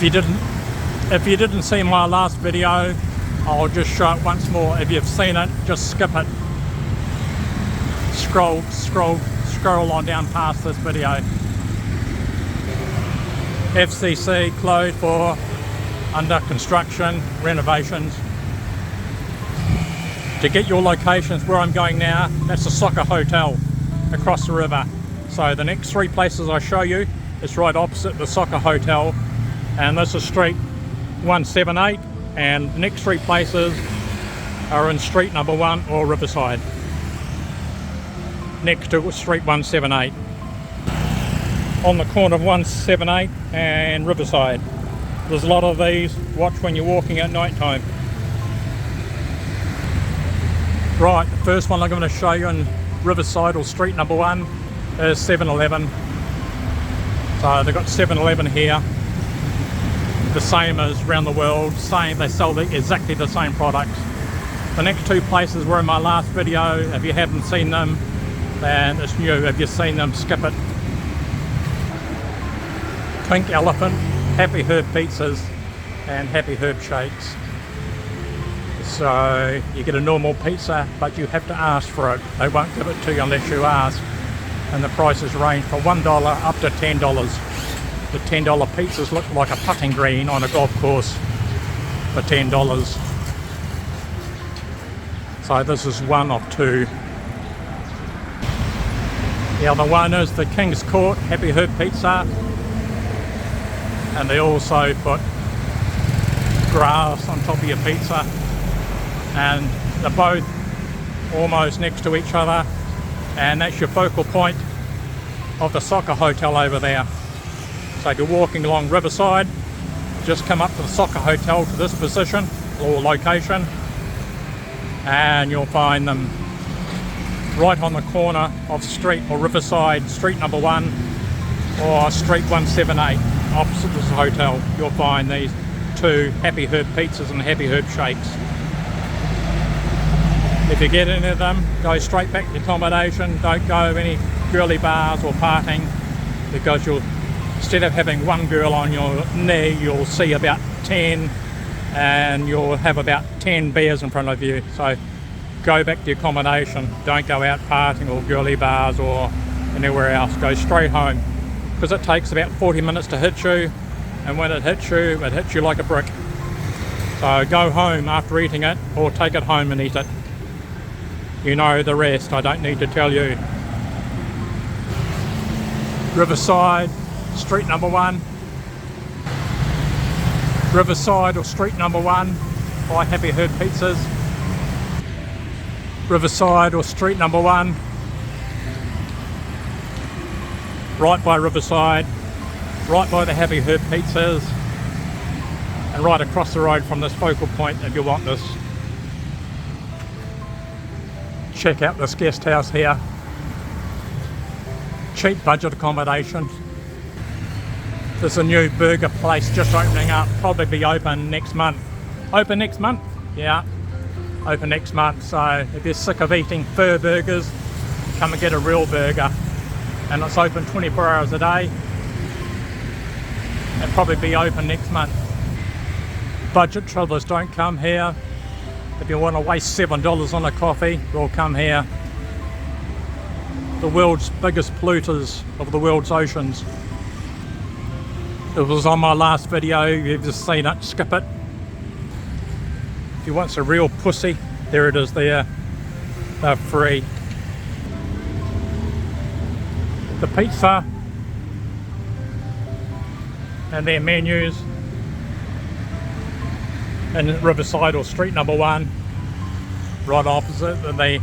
If you didn't see my last video, I'll just show it once more. If you've seen it, just skip it. Scroll on down past this video. FCC closed for under construction renovations. To get your locations where I'm going now, that's the Sokha Hotel across the river. So the next 3 places I show you is right opposite the Sokha Hotel, and this is street 178, and the next 3 places are in street number 1 or Riverside, next to street 178, on the corner of 178 and Riverside. There's a lot of these. Watch when you're walking at night time. Right, the first one I'm going to show you in Riverside or street number 1 is 7-Eleven. So they've got 7-Eleven here, the same as around the world, they sell exactly the same products. The next 2 places were in my last video. If you haven't seen them, then it's new. If you've seen them, skip it. Pink Elephant, Happy Herb Pizzas and Happy Herb Shakes. So you get a normal pizza, but you have to ask for it. They won't give it to you unless you ask. And the prices range from $1 up to $10. The $10 pizzas look like a putting green on a golf course for $10. So this is one of 2. The other one is the King's Court Happy Herb Pizza, and they also put grass on top of your pizza, and they're both almost next to each other, and that's your focal point of the Sokha Hotel over there. So if you're walking along Riverside, just come up to the Sokha Hotel to this position or location, and you'll find them right on the corner of street or Riverside, street number 1 or street 178, opposite this hotel. You'll find these 2 Happy Herb Pizzas and Happy Herb Shakes. If you get any of them, go straight back to accommodation. Don't go any girly bars or partying, because instead of having 1 girl on your knee, you'll see about 10, and you'll have about 10 beers in front of you. So go back to accommodation. Don't go out partying or girly bars or anywhere else. Go straight home, because it takes about 40 minutes to hit you, and when it hits you like a brick. So go home after eating it, or take it home and eat it. You know the rest, I don't need to tell you. Riverside, street number 1. Riverside or street number 1 by Happy Herb Pizzas. Riverside or street number 1. Right by Riverside, right by the Happy Herb Pizzas, and right across the road from this focal point if you want this. Check out this guest house here. Cheap budget accommodation. There's a new burger place just opening up, probably be open next month. Open next month? Yeah, open next month. So if you're sick of eating fur burgers, come and get a real burger. And it's open 24 hours a day. It'll probably be open next month. Budget travellers don't come here. If you want to waste $7 on a coffee, well, come here. The world's biggest polluters of the world's oceans. It was on my last video, you've just seen it, skip it. If you want some real pussy, there it is there. They're free. The pizza and their menus in Riverside or street number 1, right opposite the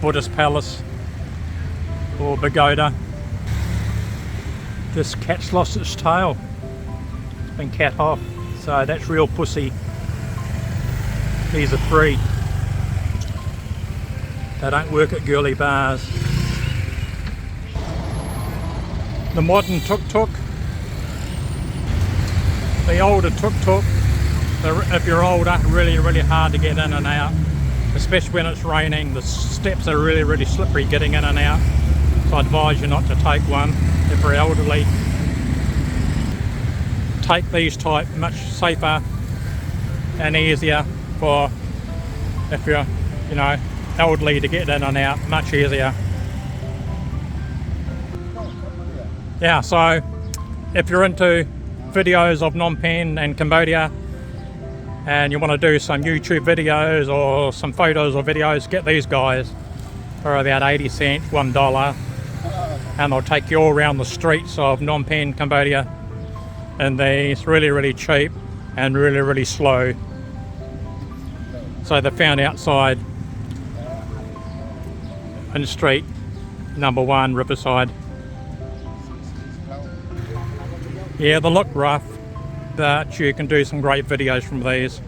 Buddhist palace or pagoda. This cat's lost its tail. It's been cat off, so that's real pussy. These are free. They don't work at girly bars. The modern tuk-tuk. The older tuk-tuk, if you're older, really hard to get in and out, especially when it's raining. The steps are really slippery getting in and out, so I advise you not to take one if you're elderly. take these type much safer and easier for if you're, you know, elderly to get in and out, much easier. Yeah, so if you're into videos of Phnom Penh and Cambodia and you want to do some YouTube videos or some photos or videos, get these guys for about 80 cents, $1, and they'll take you all around the streets of Phnom Penh, Cambodia, and they're really cheap and really slow. So they're found outside in street number 1, Riverside. Yeah, they look rough, but you can do some great videos from these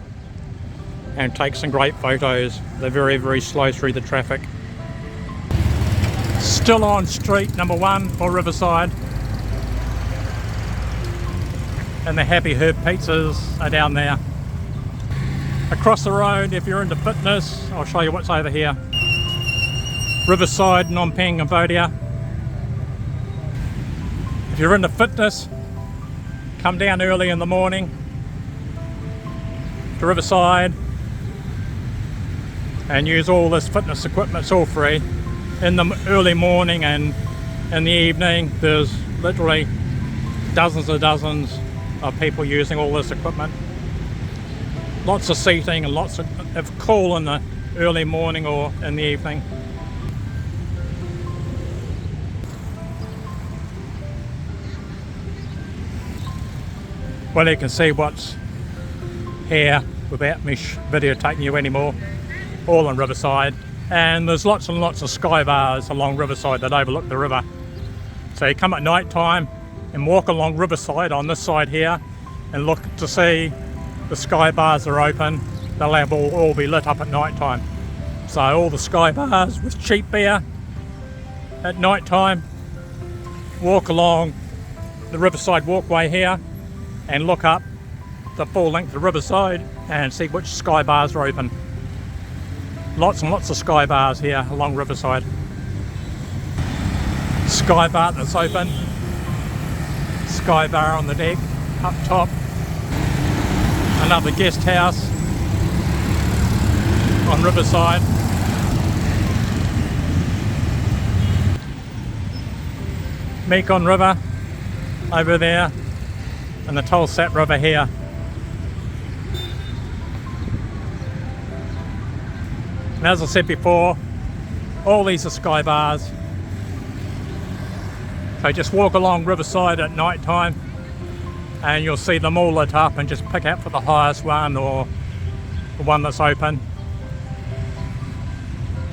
and take some great photos. They're very slow through the traffic. Still on street number 1 for Riverside. And the Happy Herb pizzas are down there. Across the road, if you're into fitness, I'll show you what's over here. Riverside, Phnom Penh, Cambodia. If you're into fitness, come down early in the morning to Riverside and use all this fitness equipment. It's all free. In the early morning and in the evening, there's literally dozens of people using all this equipment. Lots of seating and lots of cool in the early morning or in the evening. Well, you can see what's here without me videotaping you anymore, all in Riverside. And there's lots and lots of sky bars along Riverside that overlook the river. So you come at night time and walk along Riverside on this side here and look to see the sky bars are open. They'll have all be lit up at night time. So all the sky bars with cheap beer at night time. Walk along the Riverside Walkway here and look up the full length of Riverside and see which sky bars are open. Lots and lots of sky bars here along Riverside. Sky bar that's open. Sky bar on the deck up top. Another guest house on Riverside. Mekong River over there and the Tulsat River here. And as I said before, all these are sky bars. So just walk along Riverside at night time and you'll see them all lit up, and just pick out for the highest one or the one that's open.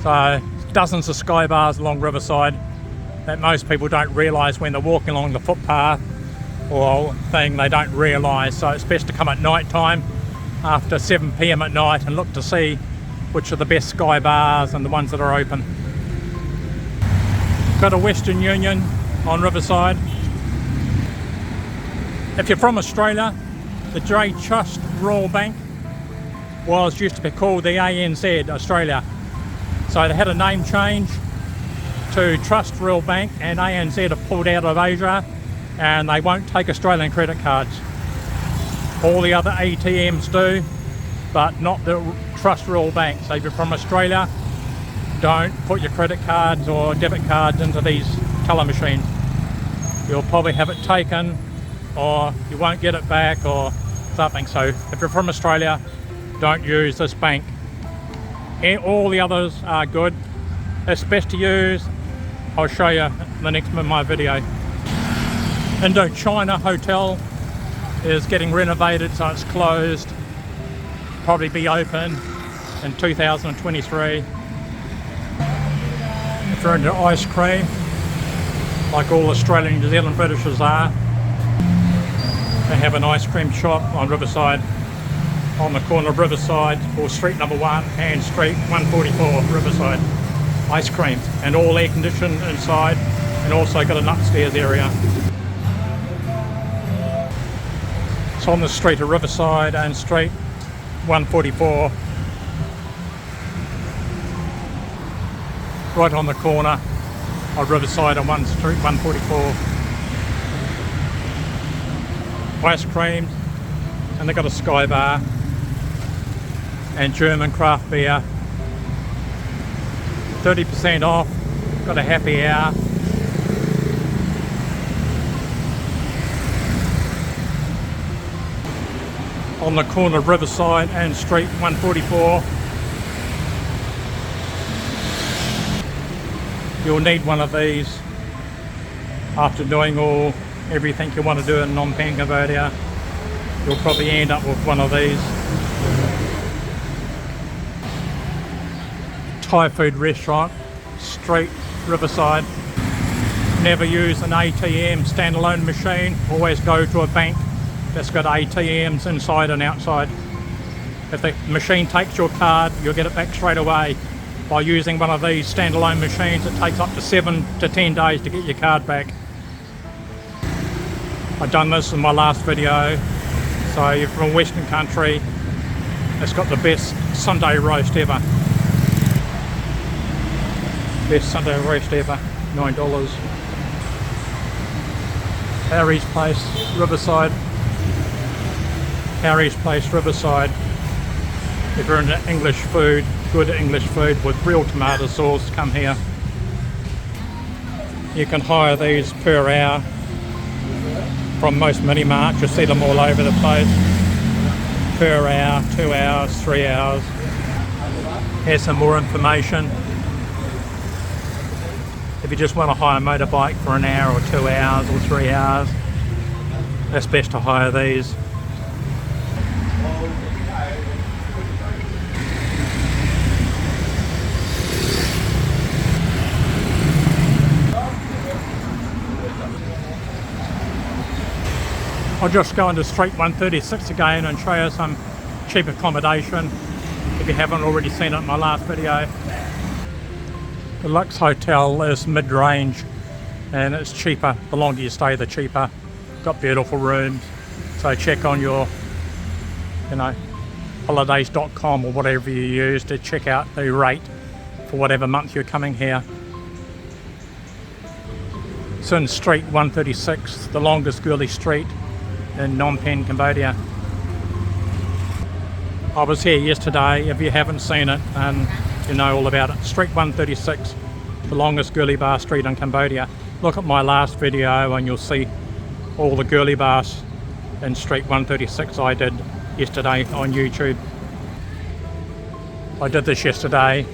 So dozens of sky bars along Riverside that most people don't realise when they're walking along the footpath or thing, they don't realise. So it's best to come at night time after 7 PM at night and look to see which are the best sky bars and the ones that are open. Got a Western Union on Riverside. If you're from Australia, the J Trust Royal Bank used to be called the ANZ Australia. So they had a name change to Trust Royal Bank, and ANZ have pulled out of Asia and they won't take Australian credit cards. All the other ATMs do, but not the Trust Royal Bank. So if you're from Australia, don't put your credit cards or debit cards into these teller machines. You'll probably have it taken or you won't get it back or something. So if you're from Australia, don't use this bank. And all the others are good. It's best to use. I'll show you in the next in my video. Indochina Hotel is getting renovated, so it's closed. Probably be open in 2023. If you're into ice cream, like all Australian and New Zealand Britishers are, they have an ice cream shop on Riverside, on the corner of Riverside, or street number 1 and street 144, Riverside. Ice cream, and all air conditioned inside, and also got an upstairs area. It's on the street of Riverside and street 144, right on the corner of Riverside and street 144. ice creams, and they've got a sky bar and German craft beer. 30% off, got a happy hour. On the corner of Riverside and Street 144. You'll need one of these after doing everything you want to do in Phnom Penh, Cambodia. You'll probably end up with one of these. Thai food restaurant, Street Riverside. Never use an ATM standalone machine, always go to a bank that's got ATMs inside and outside. If the machine takes your card, you'll get it back straight away. By using one of these standalone machines, it takes up to 7 to 10 days to get your card back. I've done this in my last video. So you're from a Western country, it's got the best Sunday roast ever. Best Sunday roast ever, $9. Harry's Place, Riverside. Harry's Place, Riverside. If you're into English food, good English food with real tomato sauce, come here. You can hire these per hour from most mini marts. You'll see them all over the place. Per hour, 2 hours, 3 hours. Here's some more information. If you just want to hire a motorbike for an hour or 2 hours or 3 hours, it's best to hire these. I'll just go into Street 136 again and show you some cheap accommodation if you haven't already seen it in my last video. The Lux Hotel is mid-range and it's cheaper. The longer you stay, the cheaper. Got beautiful rooms. So check on your, holidays.com or whatever you use to check out the rate for whatever month you're coming here. It's in Street 136, the longest girly street in Phnom Penh, Cambodia. I was here yesterday. If you haven't seen it, and you know all about it. Street 136, the longest girly bar street in Cambodia. Look at my last video and you'll see all the girly bars in Street 136 I did yesterday on YouTube. I did this yesterday,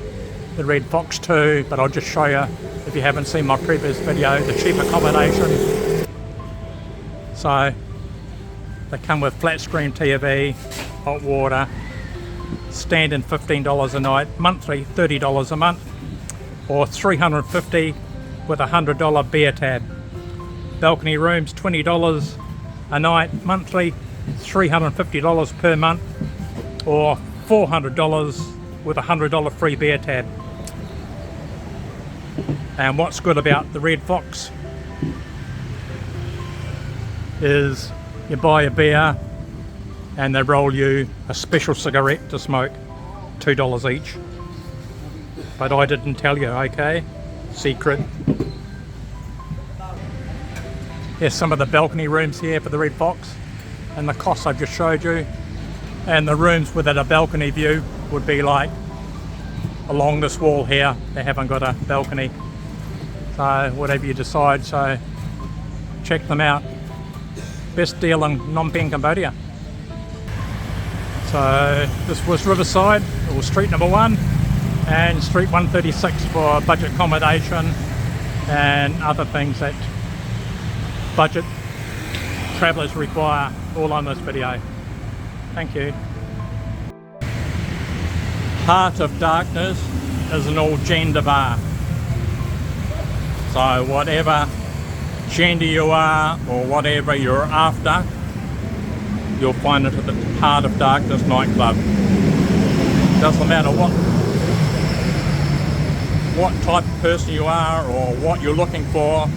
the Red Fox too, but I'll just show you, if you haven't seen my previous video, the cheap accommodation. So they come with flat screen TV, hot water, standing $15 a night, monthly $30 a month, or $350 with a $100 beer tab. Balcony rooms $20 a night, monthly $350 per month, or $400 with a $100 free beer tab. And what's good about the Red Fox is you buy a beer and they roll you a special cigarette to smoke, $2 each. But I didn't tell you, okay? Secret. Here's some of the balcony rooms here for the Red Fox and the costs I've just showed you. And the rooms without a balcony view would be like along this wall here. They haven't got a balcony. So whatever you decide, so check them out. Best deal in Phnom Penh, Cambodia. So this was Riverside, or street number 1, and Street 136 for budget accommodation and other things that budget travellers require, all on this video. Thank you. Heart of Darkness is an all gender bar. So whatever gender you are or whatever you're after, you'll find it at the Heart of Darkness nightclub. Doesn't matter what type of person you are or what you're looking for,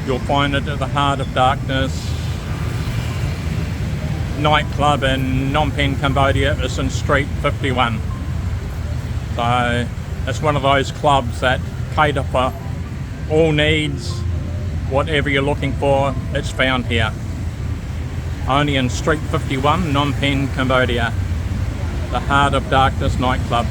you'll find it at the Heart of Darkness nightclub in Phnom Penh, Cambodia. It's in Street 51. So it's one of those clubs that cater for all needs. Whatever you're looking for, it's found here. only in Street 51, Phnom Penh, Cambodia. The Heart of Darkness nightclub.